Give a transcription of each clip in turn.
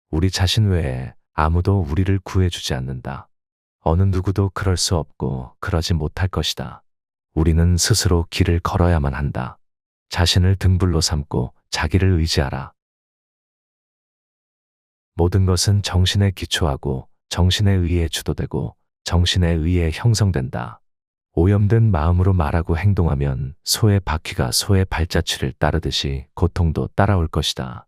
우리 자신 외에 아무도 우리를 구해주지 않는다. 어느 누구도 그럴 수 없고 그러지 못할 것이다. 우리는 스스로 길을 걸어야만 한다. 자신을 등불로 삼고 자기를 의지하라. 모든 것은 정신에 기초하고 정신에 의해 주도되고 정신에 의해 형성된다. 오염된 마음으로 말하고 행동하면 소의 바퀴가 소의 발자취를 따르듯이 고통도 따라올 것이다.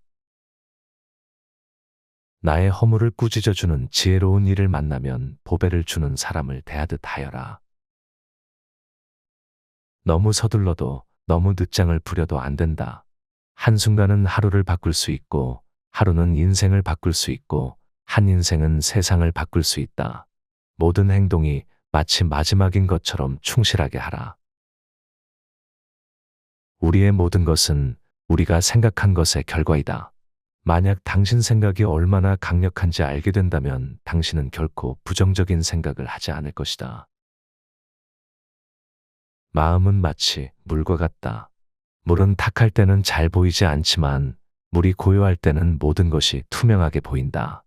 나의 허물을 꾸짖어주는 지혜로운 이를 만나면 보배를 주는 사람을 대하듯 하여라. 너무 서둘러도 너무 늦장을 부려도 안 된다. 한순간은 하루를 바꿀 수 있고 하루는 인생을 바꿀 수 있고 한 인생은 세상을 바꿀 수 있다. 모든 행동이 마치 마지막인 것처럼 충실하게 하라. 우리의 모든 것은 우리가 생각한 것의 결과이다. 만약 당신 생각이 얼마나 강력한지 알게 된다면 당신은 결코 부정적인 생각을 하지 않을 것이다. 마음은 마치 물과 같다. 물은 탁할 때는 잘 보이지 않지만 물이 고요할 때는 모든 것이 투명하게 보인다.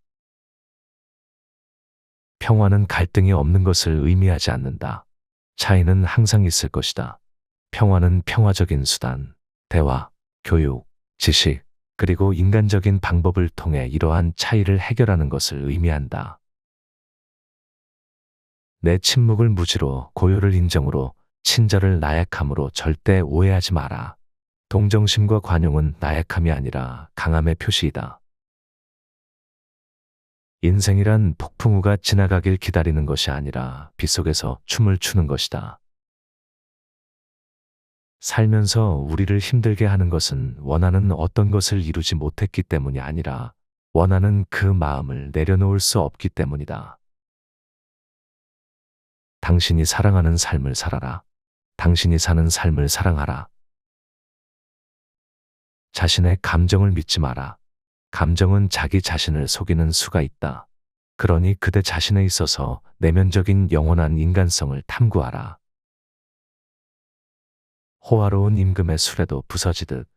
평화는 갈등이 없는 것을 의미하지 않는다. 차이는 항상 있을 것이다. 평화는 평화적인 수단, 대화, 교육, 지식, 그리고 인간적인 방법을 통해 이러한 차이를 해결하는 것을 의미한다. 내 침묵을 무지로 고요를 인정으로 친절을 나약함으로 절대 오해하지 마라. 동정심과 관용은 나약함이 아니라 강함의 표시이다. 인생이란 폭풍우가 지나가길 기다리는 것이 아니라 빗속에서 춤을 추는 것이다. 살면서 우리를 힘들게 하는 것은 원하는 어떤 것을 이루지 못했기 때문이 아니라 원하는 그 마음을 내려놓을 수 없기 때문이다. 당신이 사랑하는 삶을 살아라. 당신이 사는 삶을 사랑하라. 자신의 감정을 믿지 마라. 감정은 자기 자신을 속이는 수가 있다. 그러니 그대 자신에 있어서 내면적인 영원한 인간성을 탐구하라. 호화로운 임금의 수레도 부서지듯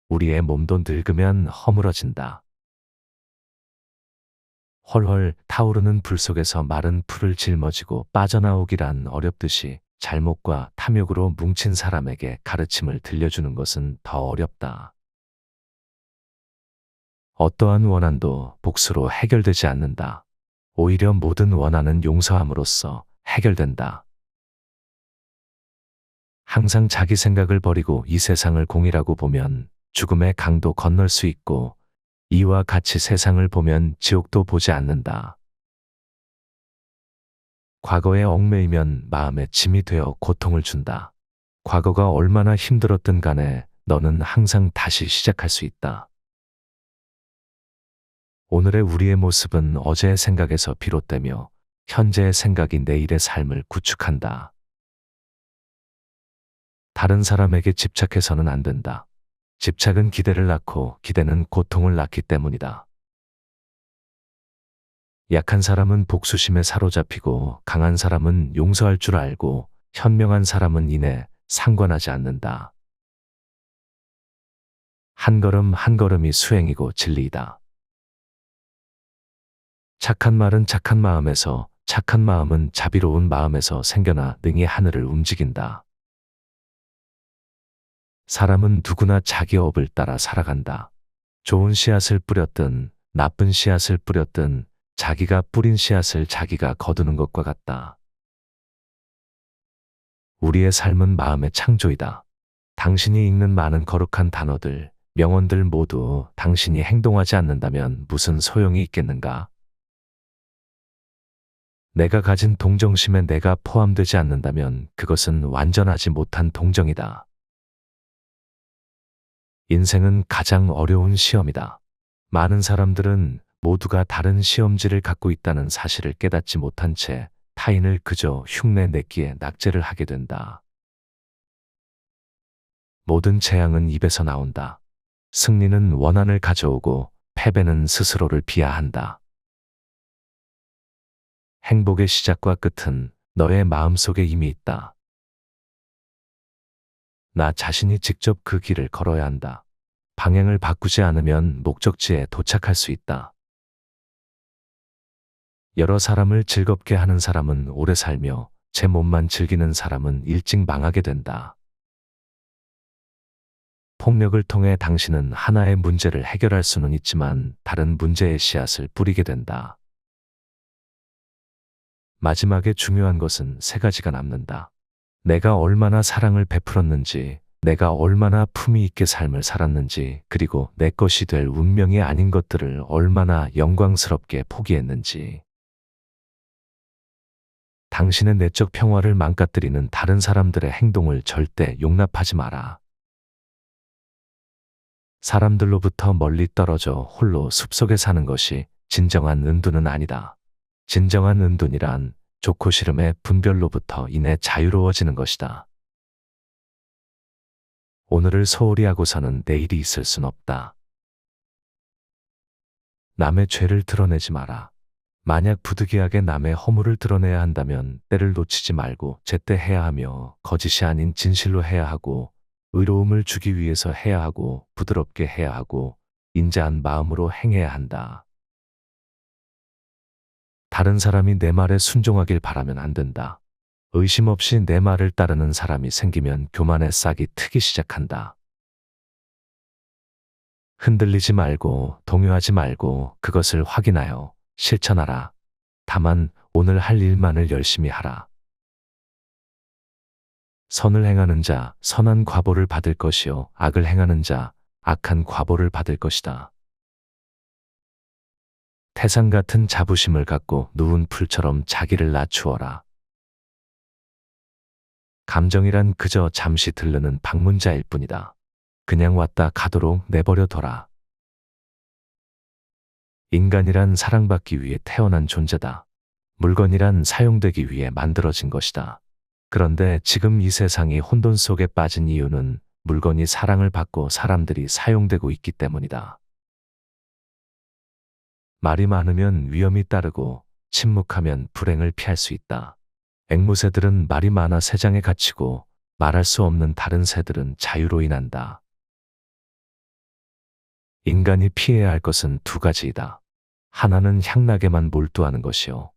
우리의 몸도 늙으면 허물어진다. 헐헐 타오르는 불 속에서 마른 풀을 짊어지고 빠져나오기란 어렵듯이 잘못과 탐욕으로 뭉친 사람에게 가르침을 들려주는 것은 더 어렵다. 어떠한 원한도 복수로 해결되지 않는다. 오히려 모든 원한은 용서함으로써 해결된다. 항상 자기 생각을 버리고 이 세상을 공이라고 보면 죽음의 강도 건널 수 있고 이와 같이 세상을 보면 지옥도 보지 않는다. 과거에 얽매이면 마음에 짐이 되어 고통을 준다. 과거가 얼마나 힘들었든 간에 너는 항상 다시 시작할 수 있다. 오늘의 우리의 모습은 어제의 생각에서 비롯되며 현재의 생각이 내일의 삶을 구축한다. 다른 사람에게 집착해서는 안 된다. 집착은 기대를 낳고 기대는 고통을 낳기 때문이다. 약한 사람은 복수심에 사로잡히고 강한 사람은 용서할 줄 알고 현명한 사람은 이내 상관하지 않는다. 한 걸음 한 걸음이 수행이고 진리이다. 착한 말은 착한 마음에서, 착한 마음은 자비로운 마음에서 생겨나 능히 하늘을 움직인다. 사람은 누구나 자기 업을 따라 살아간다. 좋은 씨앗을 뿌렸든 나쁜 씨앗을 뿌렸든 자기가 뿌린 씨앗을 자기가 거두는 것과 같다. 우리의 삶은 마음의 창조이다. 당신이 읽는 많은 거룩한 단어들, 명언들 모두 당신이 행동하지 않는다면 무슨 소용이 있겠는가? 내가 가진 동정심에 내가 포함되지 않는다면 그것은 완전하지 못한 동정이다. 인생은 가장 어려운 시험이다. 많은 사람들은 모두가 다른 시험지를 갖고 있다는 사실을 깨닫지 못한 채 타인을 그저 흉내 내기에 낙제를 하게 된다. 모든 재앙은 입에서 나온다. 승리는 원한을 가져오고 패배는 스스로를 비하한다. 행복의 시작과 끝은 너의 마음속에 이미 있다. 나 자신이 직접 그 길을 걸어야 한다. 방향을 바꾸지 않으면 목적지에 도착할 수 있다. 여러 사람을 즐겁게 하는 사람은 오래 살며 제 몸만 즐기는 사람은 일찍 망하게 된다. 폭력을 통해 당신은 하나의 문제를 해결할 수는 있지만 다른 문제의 씨앗을 뿌리게 된다. 마지막에 중요한 것은 세 가지가 남는다. 내가 얼마나 사랑을 베풀었는지, 내가 얼마나 품위 있게 삶을 살았는지, 그리고 내 것이 될 운명이 아닌 것들을 얼마나 영광스럽게 포기했는지. 당신의 내적 평화를 망가뜨리는 다른 사람들의 행동을 절대 용납하지 마라. 사람들로부터 멀리 떨어져 홀로 숲속에 사는 것이 진정한 은둔은 아니다. 진정한 은둔이란 좋고 싫음의 분별로부터 인해 자유로워지는 것이다. 오늘을 소홀히 하고서는 내일이 있을 순 없다. 남의 죄를 드러내지 마라. 만약 부득이하게 남의 허물을 드러내야 한다면 때를 놓치지 말고 제때 해야 하며 거짓이 아닌 진실로 해야 하고 의로움을 주기 위해서 해야 하고 부드럽게 해야 하고 인자한 마음으로 행해야 한다. 다른 사람이 내 말에 순종하길 바라면 안 된다. 의심 없이 내 말을 따르는 사람이 생기면 교만의 싹이 트기 시작한다. 흔들리지 말고 동요하지 말고 그것을 확인하여 실천하라. 다만 오늘 할 일만을 열심히 하라. 선을 행하는 자 선한 과보를 받을 것이요 악을 행하는 자 악한 과보를 받을 것이다. 태산 같은 자부심을 갖고 누운 풀처럼 자기를 낮추어라. 감정이란 그저 잠시 들르는 방문자일 뿐이다. 그냥 왔다 가도록 내버려 둬라. 인간이란 사랑받기 위해 태어난 존재다. 물건이란 사용되기 위해 만들어진 것이다. 그런데 지금 이 세상이 혼돈 속에 빠진 이유는 물건이 사랑을 받고 사람들이 사용되고 있기 때문이다. 말이 많으면 위험이 따르고 침묵하면 불행을 피할 수 있다. 앵무새들은 말이 많아 새장에 갇히고 말할 수 없는 다른 새들은 자유로 인한다. 인간이 피해야 할 것은 두 가지이다. 하나는 향락에만 몰두하는 것이요.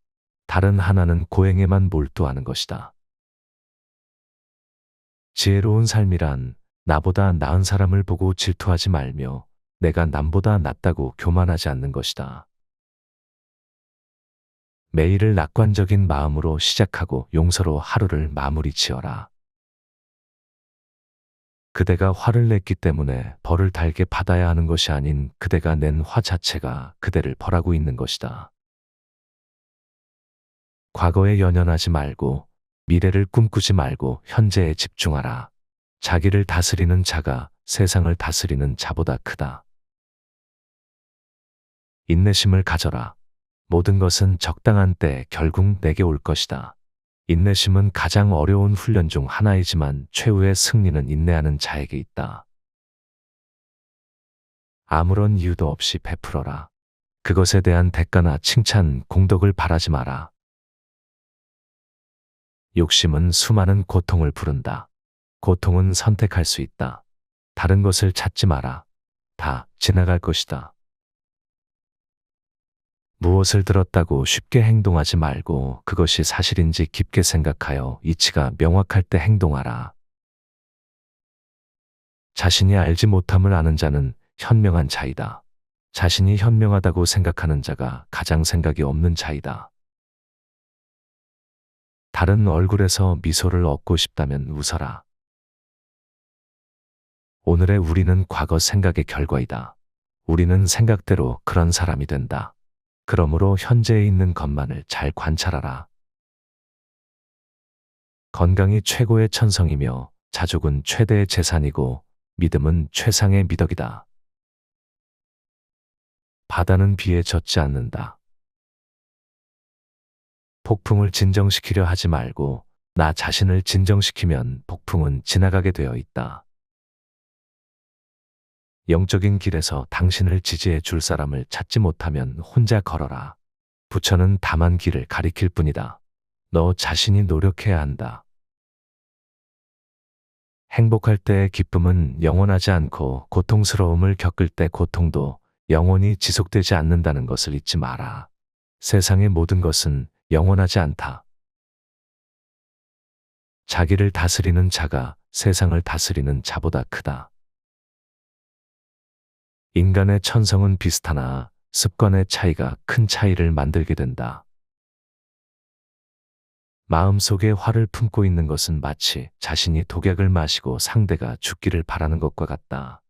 다른 하나는 고행에만 몰두하는 것이다. 지혜로운 삶이란 나보다 나은 사람을 보고 질투하지 말며 내가 남보다 낫다고 교만하지 않는 것이다. 매일을 낙관적인 마음으로 시작하고 용서로 하루를 마무리 지어라. 그대가 화를 냈기 때문에 벌을 달게 받아야 하는 것이 아닌 그대가 낸 화 자체가 그대를 벌하고 있는 것이다. 과거에 연연하지 말고 미래를 꿈꾸지 말고 현재에 집중하라. 자기를 다스리는 자가 세상을 다스리는 자보다 크다. 인내심을 가져라. 모든 것은 적당한 때에 결국 내게 올 것이다. 인내심은 가장 어려운 훈련 중 하나이지만 최후의 승리는 인내하는 자에게 있다. 아무런 이유도 없이 베풀어라. 그것에 대한 대가나 칭찬, 공덕을 바라지 마라. 욕심은 수많은 고통을 부른다. 고통은 선택할 수 있다. 다른 것을 찾지 마라. 다 지나갈 것이다. 무엇을 들었다고 쉽게 행동하지 말고 그것이 사실인지 깊게 생각하여 이치가 명확할 때 행동하라. 자신이 알지 못함을 아는 자는 현명한 자이다. 자신이 현명하다고 생각하는 자가 가장 생각이 없는 자이다. 다른 얼굴에서 미소를 얻고 싶다면 웃어라. 오늘의 우리는 과거 생각의 결과이다. 우리는 생각대로 그런 사람이 된다. 그러므로 현재에 있는 것만을 잘 관찰하라. 건강이 최고의 천성이며 자족은 최대의 재산이고 믿음은 최상의 미덕이다. 바다는 비에 젖지 않는다. 폭풍을 진정시키려 하지 말고 나 자신을 진정시키면 폭풍은 지나가게 되어 있다. 영적인 길에서 당신을 지지해 줄 사람을 찾지 못하면 혼자 걸어라. 부처는 다만 길을 가리킬 뿐이다. 너 자신이 노력해야 한다. 행복할 때의 기쁨은 영원하지 않고 고통스러움을 겪을 때 고통도 영원히 지속되지 않는다는 것을 잊지 마라. 세상의 모든 것은 영원하지 않다. 자기를 다스리는 자가 세상을 다스리는 자보다 크다. 인간의 천성은 비슷하나 습관의 차이가 큰 차이를 만들게 된다. 마음속에 화를 품고 있는 것은 마치 자신이 독약을 마시고 상대가 죽기를 바라는 것과 같다.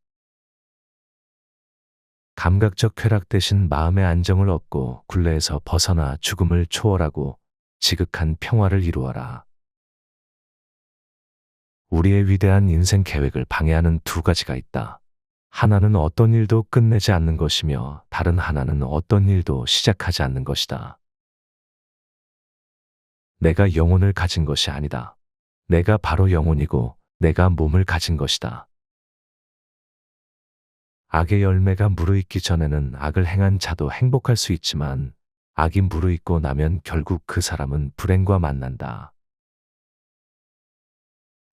감각적 쾌락 대신 마음의 안정을 얻고 굴레에서 벗어나 죽음을 초월하고 지극한 평화를 이루어라. 우리의 위대한 인생 계획을 방해하는 두 가지가 있다. 하나는 어떤 일도 끝내지 않는 것이며 다른 하나는 어떤 일도 시작하지 않는 것이다. 내가 영혼을 가진 것이 아니다. 내가 바로 영혼이고 내가 몸을 가진 것이다. 악의 열매가 무르익기 전에는 악을 행한 자도 행복할 수 있지만 악이 무르익고 나면 결국 그 사람은 불행과 만난다.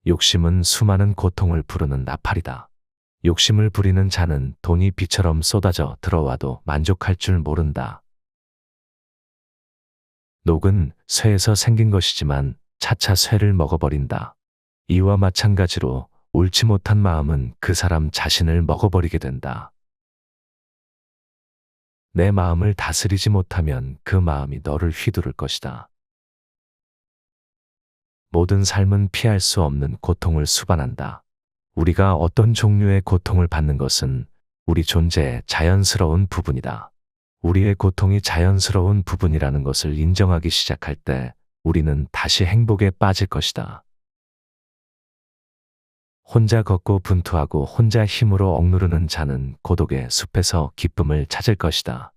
욕심은 수많은 고통을 부르는 나팔이다. 욕심을 부리는 자는 돈이 비처럼 쏟아져 들어와도 만족할 줄 모른다. 녹은 쇠에서 생긴 것이지만 차차 쇠를 먹어버린다. 이와 마찬가지로 옳지 못한 마음은 그 사람 자신을 먹어버리게 된다. 내 마음을 다스리지 못하면 그 마음이 너를 휘두를 것이다. 모든 삶은 피할 수 없는 고통을 수반한다. 우리가 어떤 종류의 고통을 받는 것은 우리 존재의 자연스러운 부분이다. 우리의 고통이 자연스러운 부분이라는 것을 인정하기 시작할 때 우리는 다시 행복에 빠질 것이다. 혼자 걷고 분투하고 혼자 힘으로 억누르는 자는 고독의 숲에서 기쁨을 찾을 것이다.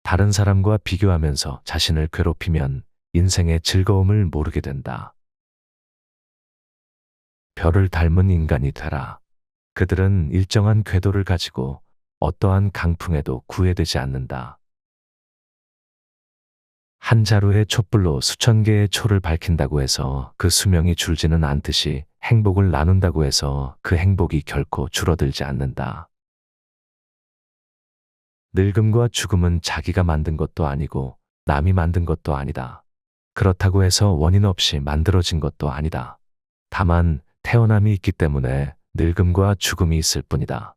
다른 사람과 비교하면서 자신을 괴롭히면 인생의 즐거움을 모르게 된다. 별을 닮은 인간이 되라. 그들은 일정한 궤도를 가지고 어떠한 강풍에도 구애되지 않는다. 한 자루의 촛불로 수천 개의 초를 밝힌다고 해서 그 수명이 줄지는 않듯이 행복을 나눈다고 해서 그 행복이 결코 줄어들지 않는다. 늙음과 죽음은 자기가 만든 것도 아니고 남이 만든 것도 아니다. 그렇다고 해서 원인 없이 만들어진 것도 아니다. 다만 태어남이 있기 때문에 늙음과 죽음이 있을 뿐이다.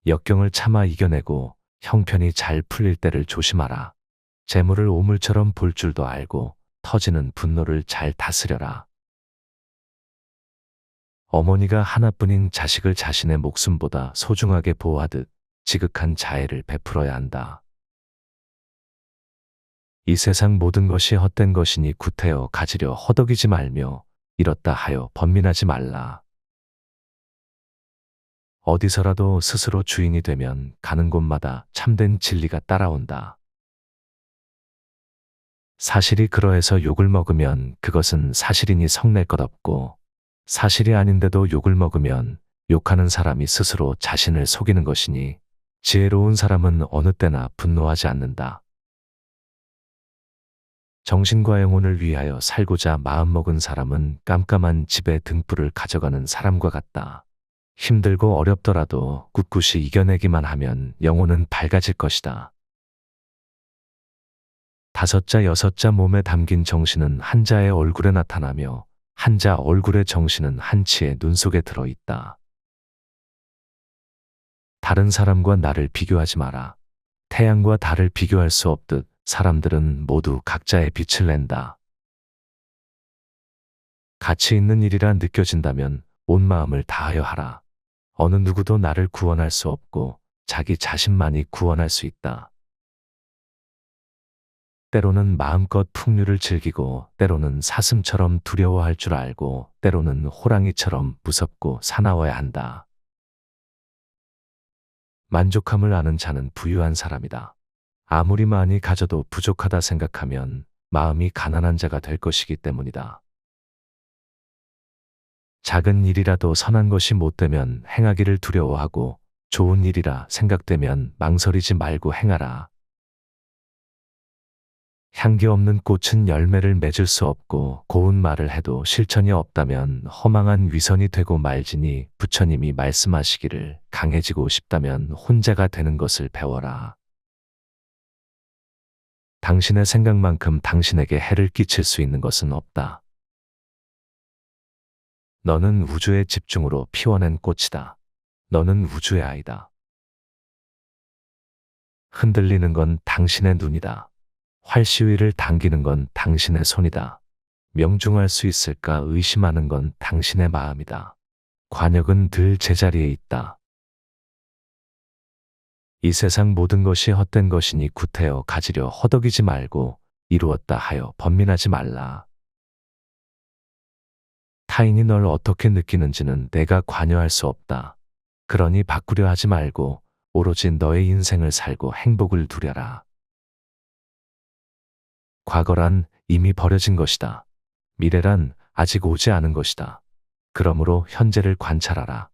역경을 참아 이겨내고 형편이 잘 풀릴 때를 조심하라. 재물을 오물처럼 볼 줄도 알고 터지는 분노를 잘 다스려라. 어머니가 하나뿐인 자식을 자신의 목숨보다 소중하게 보호하듯 지극한 자애를 베풀어야 한다. 이 세상 모든 것이 헛된 것이니 구태여 가지려 허덕이지 말며 이렇다 하여 번민하지 말라. 어디서라도 스스로 주인이 되면 가는 곳마다 참된 진리가 따라온다. 사실이 그러해서 욕을 먹으면 그것은 사실이니 성낼 것 없고 사실이 아닌데도 욕을 먹으면 욕하는 사람이 스스로 자신을 속이는 것이니 지혜로운 사람은 어느 때나 분노하지 않는다. 정신과 영혼을 위하여 살고자 마음먹은 사람은 깜깜한 집의 등불을 가져가는 사람과 같다. 힘들고 어렵더라도 꿋꿋이 이겨내기만 하면 영혼은 밝아질 것이다. 다섯 자 여섯 자 몸에 담긴 정신은 한 자의 얼굴에 나타나며 한 자 얼굴의 정신은 한 치의 눈 속에 들어있다. 다른 사람과 나를 비교하지 마라. 태양과 달을 비교할 수 없듯 사람들은 모두 각자의 빛을 낸다. 가치 있는 일이라 느껴진다면 온 마음을 다하여 하라. 어느 누구도 나를 구원할 수 없고 자기 자신만이 구원할 수 있다. 때로는 마음껏 풍류를 즐기고 때로는 사슴처럼 두려워할 줄 알고 때로는 호랑이처럼 무섭고 사나워야 한다. 만족함을 아는 자는 부유한 사람이다. 아무리 많이 가져도 부족하다 생각하면 마음이 가난한 자가 될 것이기 때문이다. 작은 일이라도 선한 것이 못되면 행하기를 두려워하고 좋은 일이라 생각되면 망설이지 말고 행하라. 향기 없는 꽃은 열매를 맺을 수 없고 고운 말을 해도 실천이 없다면 허망한 위선이 되고 말지니 부처님이 말씀하시기를 강해지고 싶다면 혼자가 되는 것을 배워라. 당신의 생각만큼 당신에게 해를 끼칠 수 있는 것은 없다. 너는 우주의 집중으로 피워낸 꽃이다. 너는 우주의 아이다. 흔들리는 건 당신의 눈이다. 활시위를 당기는 건 당신의 손이다. 명중할 수 있을까 의심하는 건 당신의 마음이다. 관역은 늘 제자리에 있다. 이 세상 모든 것이 헛된 것이니 구태여 가지려 허덕이지 말고 이루었다 하여 번민하지 말라. 타인이 널 어떻게 느끼는지는 내가 관여할 수 없다. 그러니 바꾸려 하지 말고 오로지 너의 인생을 살고 행복을 누려라. 과거란 이미 버려진 것이다. 미래란 아직 오지 않은 것이다. 그러므로 현재를 관찰하라.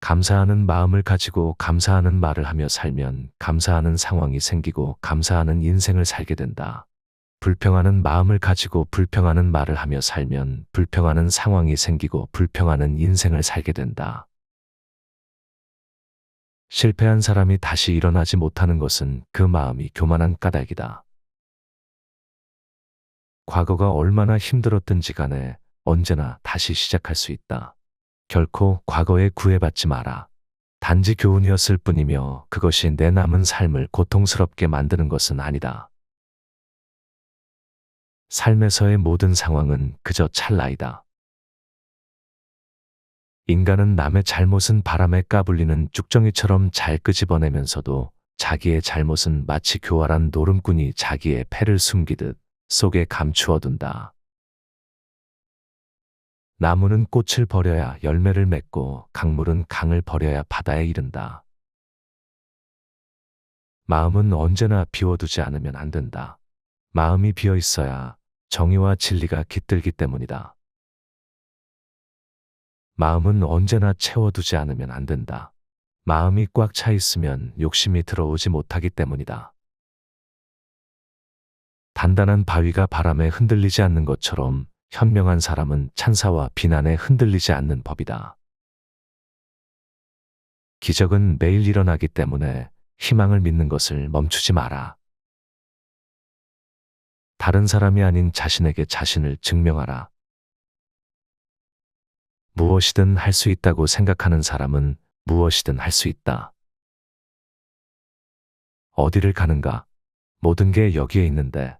감사하는 마음을 가지고 감사하는 말을 하며 살면 감사하는 상황이 생기고 감사하는 인생을 살게 된다. 불평하는 마음을 가지고 불평하는 말을 하며 살면 불평하는 상황이 생기고 불평하는 인생을 살게 된다. 실패한 사람이 다시 일어나지 못하는 것은 그 마음이 교만한 까닭이다. 과거가 얼마나 힘들었든지 간에 언제나 다시 시작할 수 있다. 결코 과거에 구애받지 마라. 단지 교훈이었을 뿐이며 그것이 내 남은 삶을 고통스럽게 만드는 것은 아니다. 삶에서의 모든 상황은 그저 찰나이다. 인간은 남의 잘못은 바람에 까불리는 쭉정이처럼 잘 끄집어내면서도 자기의 잘못은 마치 교활한 노름꾼이 자기의 패를 숨기듯 속에 감추어둔다. 나무는 꽃을 버려야 열매를 맺고 강물은 강을 버려야 바다에 이른다. 마음은 언제나 비워두지 않으면 안 된다. 마음이 비어 있어야 정의와 진리가 깃들기 때문이다. 마음은 언제나 채워두지 않으면 안 된다. 마음이 꽉 차 있으면 욕심이 들어오지 못하기 때문이다. 단단한 바위가 바람에 흔들리지 않는 것처럼 현명한 사람은 찬사와 비난에 흔들리지 않는 법이다. 기적은 매일 일어나기 때문에 희망을 믿는 것을 멈추지 마라. 다른 사람이 아닌 자신에게 자신을 증명하라. 무엇이든 할 수 있다고 생각하는 사람은 무엇이든 할 수 있다. 어디를 가는가? 모든 게 여기에 있는데